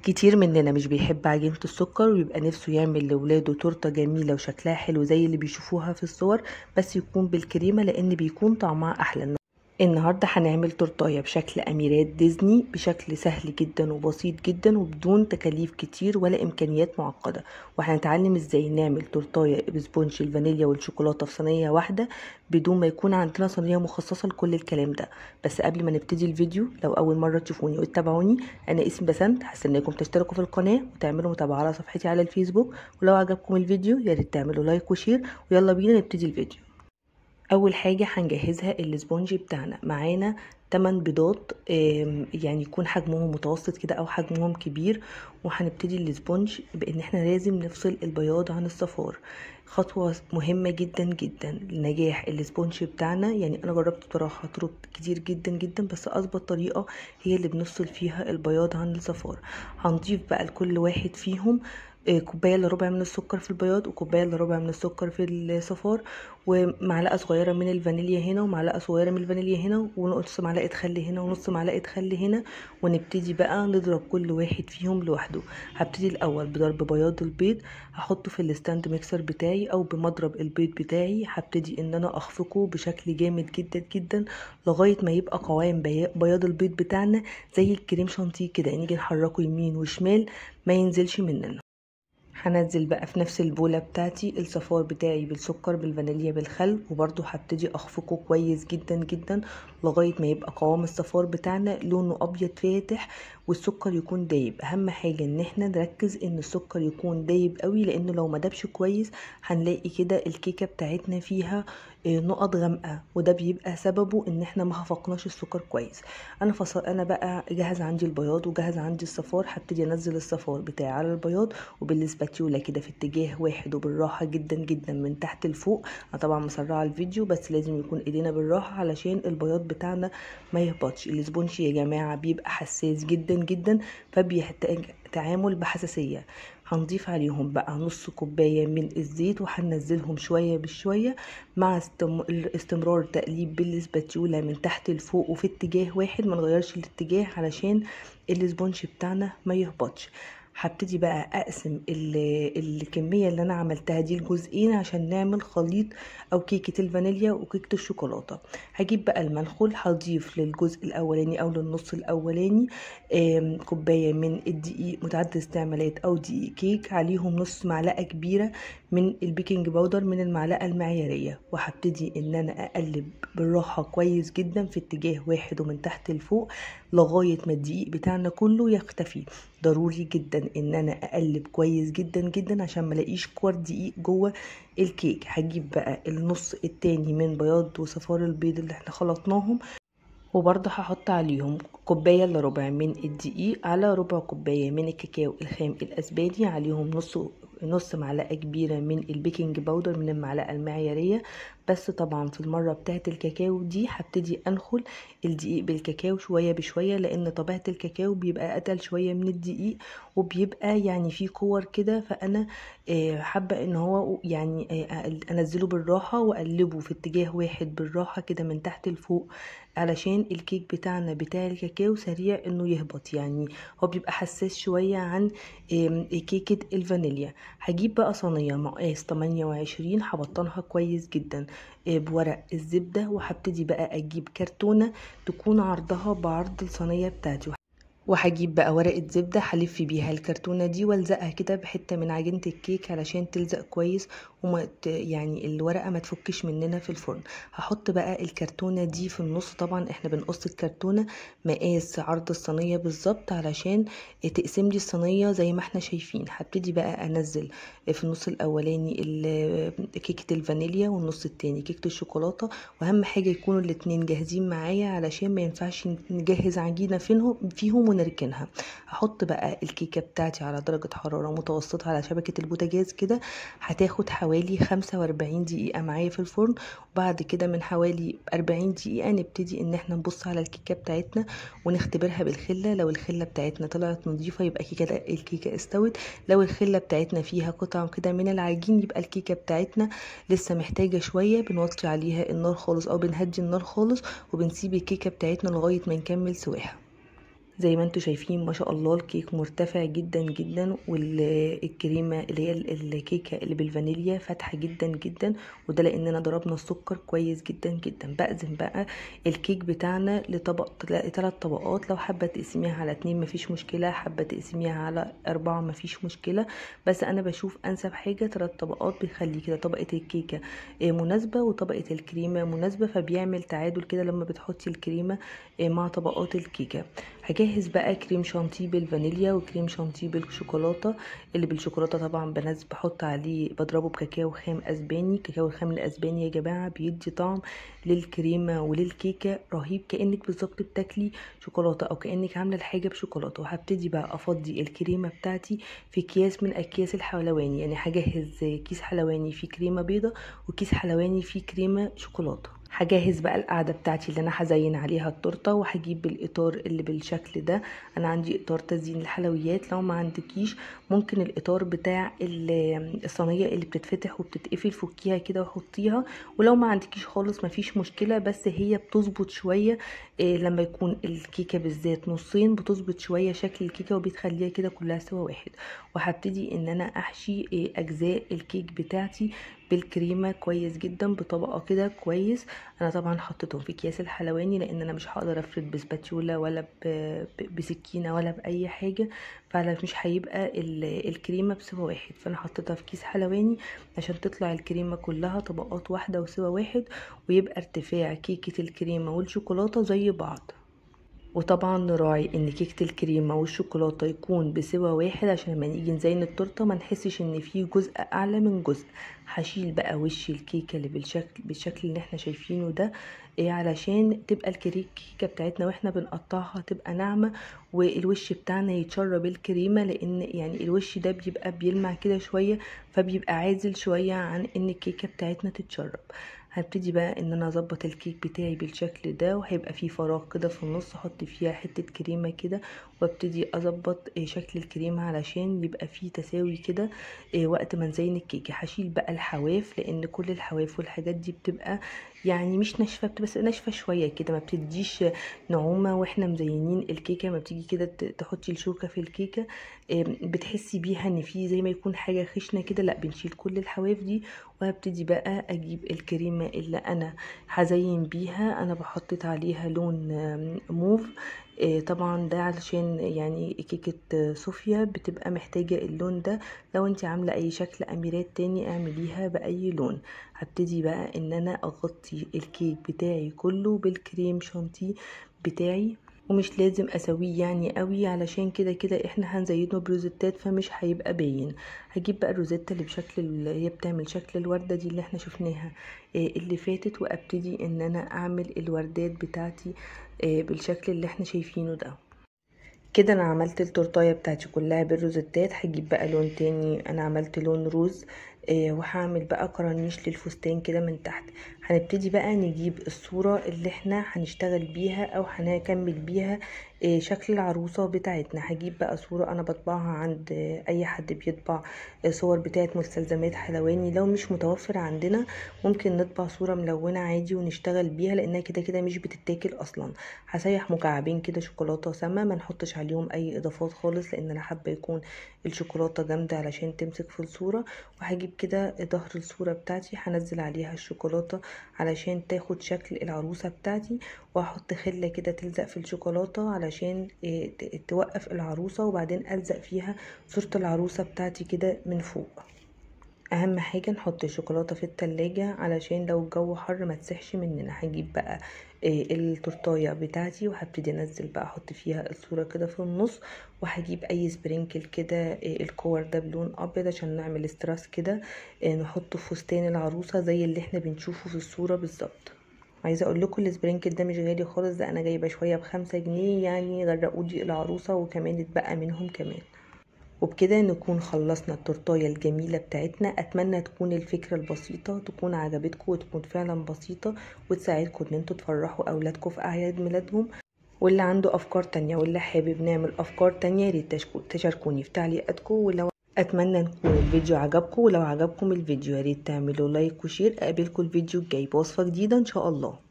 كتير مننا مش بيحب عجينة السكر ويبقى نفسه يعمل لولاده تورتة جميلة وشكلها حلو زي اللي بيشوفوها في الصور، بس يكون بالكريمة لان بيكون طعمها احلى. النهاردة هنعمل تورتاية بشكل أميرات ديزني بشكل سهل جدا وبسيط جدا وبدون تكاليف كتير ولا إمكانيات معقدة، وهنتعلم ازاي نعمل تورتاية بسبونج الفانيليا والشوكولاتة في صينية واحدة بدون ما يكون عندنا صينية مخصصة لكل الكلام ده. بس قبل ما نبتدي الفيديو، لو أول مرة تشوفوني وتتابعوني، أنا اسمي بسنت، هستناكم تشتركوا في القناة وتعملوا متابعة على صفحتي على الفيسبوك، ولو عجبكم الفيديو ياريت تعملوا لايك وشير، ويلا بينا نبتدي الفيديو. اول حاجه هنجهزها الاسبونج بتاعنا. معانا 8 بيضات، يعني يكون حجمهم متوسط كده او حجمهم كبير. وهنبتدي الاسبونج بان احنا لازم نفصل البياض عن الصفار، خطوه مهمه جدا جدا لنجاح الاسبونج بتاعنا. يعني انا جربت بصراحه طرق كتير جدا جدا، بس اظبط طريقه هي اللي بنفصل فيها البياض عن الصفار. هنضيف بقى لكل واحد فيهم كوبايه الا ربع من السكر في البياض وكوبايه الا ربع من السكر في الصفار، ومعلقه صغيره من الفانيليا هنا ومعلقه صغيره من الفانيليا هنا ونص معلقه خل هنا ونص معلقه خل هنا. ونبتدي بقى نضرب كل واحد فيهم لوحده. هبتدي الاول بضرب بياض البيض، هحطه في الستاند ميكسر بتاعي او بمضرب البيض بتاعي. هبتدي ان انا اخفقه بشكل جامد جدا جدا لغايه ما يبقى قوام بياض البيض بتاعنا زي الكريم شانتيه كده، نيجي نحركه يمين وشمال ما ينزلش مننا. هنزل بقى في نفس البولة بتاعتي الصفار بتاعي بالسكر بالفانيليا بالخل، وبرضو هبتدي اخفقه كويس جدا جدا لغاية ما يبقى قوام الصفار بتاعنا لونه ابيض فاتح والسكر يكون دايب. اهم حاجة ان احنا نركز ان السكر يكون دايب قوي، لانه لو ما دابش كويس هنلاقي كده الكيكة بتاعتنا فيها نقط غامقة، وده بيبقى سببه ان احنا ما خفقناش السكر كويس. انا بقى جاهز عندي البياض وجاهز عندي الصفار. هبتدي انزل الصفار بتاعي على البياض وبالسباتيولا كده في اتجاه واحد وبالراحه جدا جدا من تحت لفوق. انا طبعا مسرعه الفيديو، بس لازم يكون ايدينا بالراحه علشان البياض بتاعنا ما يهبطش. الاسبونج يا جماعه بيبقى حساس جدا جدا، فبيحتاج تعامل بحساسيه. هنضيف عليهم بقى نص كوبايه من الزيت وهننزلهم شويه بشويه مع استمرار تقليب بالسباتيولا من تحت لفوق وفي اتجاه واحد، ما نغيرش الاتجاه علشان الاسبونج بتاعنا ما يهبطش. هبتدي بقى اقسم الكميه اللي انا عملتها دي لجزئين عشان نعمل خليط او كيكه الفانيليا وكيكه الشوكولاته. هجيب بقى المنخول، هضيف للجزء الاولاني او للنص الاولاني كوبايه من الدقيق متعدد استعمالات او دقيق كيك، عليهم نص معلقه كبيره من البيكنج باودر من المعلقه المعياريه. وهبتدي ان انا اقلب بالراحه كويس جدا في اتجاه واحد ومن تحت لفوق لغايه ما الدقيق بتاعنا كله يختفي. ضروري جدا ان انا اقلب كويس جدا جدا عشان ما الاقيش كور دقيق جوه الكيك. هجيب بقى النص التاني من بياض وصفار البيض اللي احنا خلطناهم، وبرضه هحط عليهم كوبايه الا ربع من الدقيق على ربع كوبايه من الكاكاو الخام الاسباني، عليهم نص معلقه كبيره من البيكنج باودر من المعلقه المعياريه. بس طبعا في المره بتاعه الكاكاو دي هبتدي انخل الدقيق بالكاكاو شويه بشويه، لان طبيعه الكاكاو بيبقى اتقل شويه من الدقيق وبيبقى يعني فيه كور كده. فانا حابه ان هو يعني انزله بالراحه واقلبه في اتجاه واحد بالراحه كده من تحت لفوق، علشان الكيك بتاعنا بتاع الكاكاو سريع انه يهبط. يعني هو بيبقى حساس شوية عن كيكة الفانيليا. هجيب بقى صينية مقاس 28 هبطنها كويس جدا بورق الزبدة، وهبتدي بقى اجيب كرتونة تكون عرضها بعرض الصينية بتاعتي، وهجيب بقى ورقة زبدة هلف بيها الكرتونة دي والزقها كده بحتة من عجينة الكيك علشان تلزق كويس يعني الورقة ما تفكش مننا في الفرن. هحط بقى الكرتونة دي في النص. طبعا احنا بنقص الكرتونة مقاس عرض الصينية بالظبط علشان تقسم لي الصينية زي ما احنا شايفين. هبتدي بقى انزل في النص الاولاني كيكة الفانيليا والنص التاني كيكة الشوكولاتة، واهم حاجة يكونوا الاتنين جاهزين معايا علشان ما ينفعش نجهز عجينة فيهم ونركنها. هحط بقى الكيكة بتاعتي على درجة حرارة متوسطة على شبكة البوتاجاز كده، هتاخد حوالي 45 دقيقة معايا في الفرن. وبعد كده من حوالي 40 دقيقة نبتدي ان احنا نبص على الكيكة بتاعتنا ونختبرها بالخلة. لو الخلة بتاعتنا طلعت نظيفة يبقى الكيكة استوت. لو الخلة بتاعتنا فيها قطع كده من العجين يبقى الكيكة بتاعتنا لسه محتاجة شوية، بنوطي عليها النار خالص او بنهدي النار خالص وبنسيب الكيكة بتاعتنا لغاية ما نكمل سواها. زي ما انتوا شايفين ما شاء الله الكيك مرتفع جدا جدا، والكريمه اللي هي الكيكه اللي بالفانيليا فاتحه جدا جدا، وده لاننا ضربنا السكر كويس جدا جدا. بقسم بقى الكيك بتاعنا لثلاث طبقات، لو حابه تقسميها على 2 مفيش مشكله، حابه تقسميها على 4 مفيش مشكله، بس انا بشوف انسب حاجه 3 طبقات، بيخلي كده طبقه الكيكه مناسبه وطبقه الكريمه مناسبه، فبيعمل تعادل كده لما بتحطي الكريمه مع طبقات الكيكه. هجهز بقى كريم شانتيه بالفانيليا وكريم شانتيه بالشوكولاته. اللي بالشوكولاته طبعا بحط عليه بضربه بكاكاو خام اسباني. الكاكاو الخام الاسباني يا جماعه بيدي طعم للكريمه وللكيكه رهيب، كانك بالظبط بتاكلي شوكولاته او كانك عامله الحاجه بشوكولاته. وهبتدي بقى افضي الكريمه بتاعتي في اكياس من اكياس الحلواني، يعني هجهز كيس حلواني فيه كريمه بيضه وكيس حلواني فيه كريمه شوكولاته. هجهز بقى القاعده بتاعتي اللي انا هزين عليها التورته، وهجيب الاطار اللي بالشكل ده. انا عندي اطار تزيين الحلويات، لو ما عندكيش ممكن الاطار بتاع الصينيه اللي بتتفتح وبتتقفل، فكيها كده وحطيها. ولو ما عندكيش خالص مفيش مشكله، بس هي بتظبط شويه لما يكون الكيكه بالذات نصين بتظبط شويه شكل الكيكه وبتخليها كده كلها سوا واحد. وهبتدي ان انا احشي اجزاء الكيك بتاعتي بالكريمه كويس جدا بطبقه كده كويس. انا طبعا حطيتهم في اكياس الحلواني لان انا مش هقدر افرد بسباتيولا ولا بسكينه ولا باي حاجه، مش هيبقى الكريمه بسوا واحد. فانا حطيتها في كيس حلواني عشان تطلع الكريمه كلها طبقات واحده وسوا واحد، ويبقى ارتفاع كيكه الكريمه والشوكولاته زي بعض. وطبعا نراعي ان كيكه الكريمه والشوكولاته يكون بسوا واحد عشان لما نيجي نزين التورته ما نحسش ان في جزء اعلى من جزء. هشيل بقى وش الكيكه اللي بالشكل اللي احنا شايفينه ده علشان تبقى الكيكه بتاعتنا واحنا بنقطعها تبقى ناعمه، والوش بتاعنا يتشرب الكريمه، لان يعني الوش ده بيبقى بيلمع كده شويه، فبيبقى عازل شويه عن ان الكيكه بتاعتنا تتشرب. هبتدي بقى ان انا اظبط الكيك بتاعي بالشكل ده، وهيبقى فيه فراغ كده في النص احط فيها حته كريمه كده، وابتدي اظبط شكل الكريمه علشان يبقى فيه تساوي كده وقت ما نزين الكيكه. هشيل بقى الحواف لان كل الحواف والحاجات دي بتبقى يعني مش ناشفه، بتبقى ناشفه شويه كده، ما بتديش نعومه واحنا مزينين الكيكه. ما بتيجي كده تحطي الشوكه في الكيكه بتحسي بيها ان في زي ما يكون حاجه خشنه كده، لا بنشيل كل الحواف دي. وهبتدي بقى اجيب الكريمه اللي انا هزين بيها. انا بحطت عليها لون موف، طبعا ده علشان يعني كيكة صوفيا بتبقى محتاجة اللون ده. لو انت عاملة اي شكل اميرات تاني اعمليها باي لون. هبتدي بقى ان انا اغطي الكيك بتاعي كله بالكريم شانتيه بتاعي، ومش لازم اسويه يعني قوي علشان كده كده احنا هنزينه بروزيتات فمش هيبقى باين. هجيب بقى الروزيتا اللي بشكل اللي هي بتعمل شكل الوردة دي اللي احنا شفناها اللي فاتت، وابتدي ان انا اعمل الوردات بتاعتي بالشكل اللي احنا شايفينه ده. كده انا عملت التورتايه بتاعتي كلها بالروزيتات. هجيب بقى لون تاني، انا عملت لون روز وهعمل بقى كرانيش للفستان كده من تحت. هنبتدي بقى نجيب الصورة اللي احنا هنشتغل بيها او هنكمل بيها شكل العروسة بتاعتنا. هجيب بقى صورة انا بطبعها عند اي حد بيطبع صور بتاعت مستلزمات حلواني. لو مش متوفر عندنا ممكن نطبع صورة ملونة عادي ونشتغل بيها لانها كده كده مش بتتاكل اصلا. هسيح مكعبين كده شوكولاتة سما، ما نحطش عليهم اي اضافات خالص لان انا حابة يكون الشوكولاتة جامدة علشان تمسك في الصورة. وهجيب كده ظهر الصورة بتاعتي هنزل عليها الشوكولاتة علشان تاخد شكل العروسة بتاعتي، وهحط خلة كده تلزق في الشوكولاتة علشان توقف العروسة، وبعدين ألزق فيها صورة العروسة بتاعتي كده من فوق. اهم حاجة نحط الشوكولاتة في التلاجة علشان لو الجو حر ما تسحش مننا. هجيب بقى التورتايه بتاعتي وهبتدي انزل بقى احط فيها الصورة كده في النص، وهجيب اي سبرينكل كده الكور ده بلون ابيض عشان نعمل استراس كده نحطه في فستان العروسة زي اللي احنا بنشوفه في الصورة بالظبط. عايزه اقول لكم السبرينكل ده مش غالي خالص، ده انا جايبه شويه ب5 جنيه، يعني غرقولي العروسه وكمان اتبقى منهم كمان. وبكده نكون خلصنا التورتايه الجميله بتاعتنا. اتمنى تكون الفكره البسيطه تكون عجبتكم وتكون فعلا بسيطه وتساعدكم ان انتوا تفرحوا اولادكم في اعياد ميلادهم. واللي عنده افكار تانية واللي حابب نعمل افكار تانية ياريت تشاركوني في تعليقاتكم. ولو اتمنى نكون الفيديو عجبكم، ولو عجبكم الفيديو ياريت تعملوا لايك وشير. اقابلكم الفيديو الجاي بوصفه جديده ان شاء الله.